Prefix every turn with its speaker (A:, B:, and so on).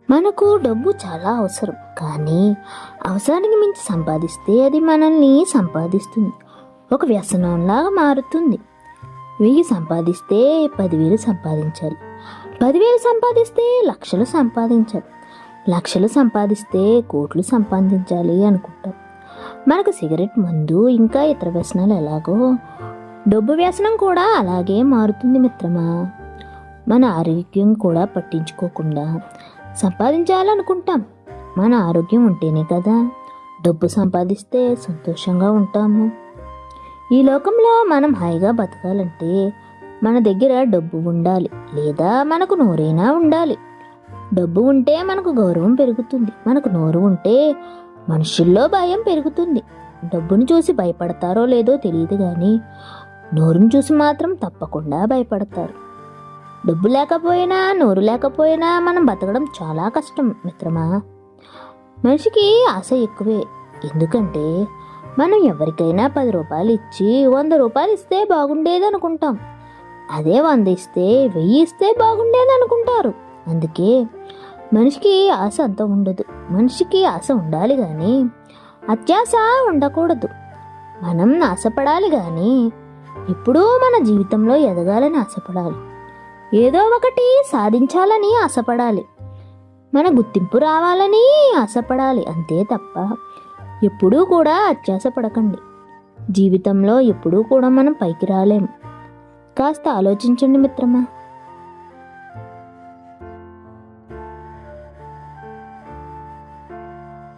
A: మనకు డబ్బు చాలా అవసరం, కానీ అవసరానికి మించి సంపాదిస్తే అది మనల్ని సంపాదిస్తుంది, ఒక వ్యసనంలాగా మారుతుంది. 1000 సంపాదిస్తే 10,000 సంపాదించాలి, 10,000 సంపాదిస్తే లక్షలు సంపాదించాలి, లక్షలు సంపాదిస్తే కోట్లు సంపాదించాలి అనుకుంటాం. మనకు సిగరెట్, మందు ఇంకా ఇతర వ్యసనాలు ఎలాగో డబ్బు వ్యసనం కూడా అలాగే మారుతుంది మిత్రమా. మన ఆరోగ్యం కూడా పట్టించుకోకుండా సంపాదించాలనుకుంటాం. మన ఆరోగ్యం ఉంటేనే కదా డబ్బు సంపాదిస్తే సంతోషంగా ఉంటాము. ఈ లోకంలో మనం హాయిగా బతకాలంటే మన దగ్గర డబ్బు ఉండాలి, లేదా మనకు నోరైనా ఉండాలి. డబ్బు ఉంటే మనకు గౌరవం పెరుగుతుంది, మనకు నోరు ఉంటే మనుషుల్లో భయం పెరుగుతుంది. డబ్బును చూసి భయపడతారో లేదో తెలియదు, కానీ నోరును చూసి మాత్రం తప్పకుండా భయపడతారు. డబ్బు లేకపోయినా నోరు లేకపోయినా మనం బతకడం చాలా కష్టం మిత్రమా. మనిషికి ఆశ ఎక్కువే, ఎందుకంటే మనం ఎవరికైనా 10 రూపాయలు ఇచ్చి 100 రూపాయలు ఇస్తే బాగుండేది అనుకుంటాం. అదే 100 ఇస్తే 1000 ఇస్తే బాగుండేది అనుకుంటారు. అందుకే మనిషికి ఆశ అంత ఉండదు. మనిషికి ఆశ ఉండాలి కానీ అత్యాశ ఉండకూడదు. మనం ఆశపడాలి కానీ ఎప్పుడూ మన జీవితంలో ఎదగాలని ఆశపడాలి, ఏదో ఒకటి సాధించాలని ఆశపడాలి, మన గుర్తింపు రావాలని ఆశపడాలి. అంతే తప్ప ఎప్పుడూ కూడా అత్యాశ పడకండి. జీవితంలో ఎప్పుడూ కూడా మనం పైకి రాలేము. కాస్త ఆలోచించండి మిత్రమా.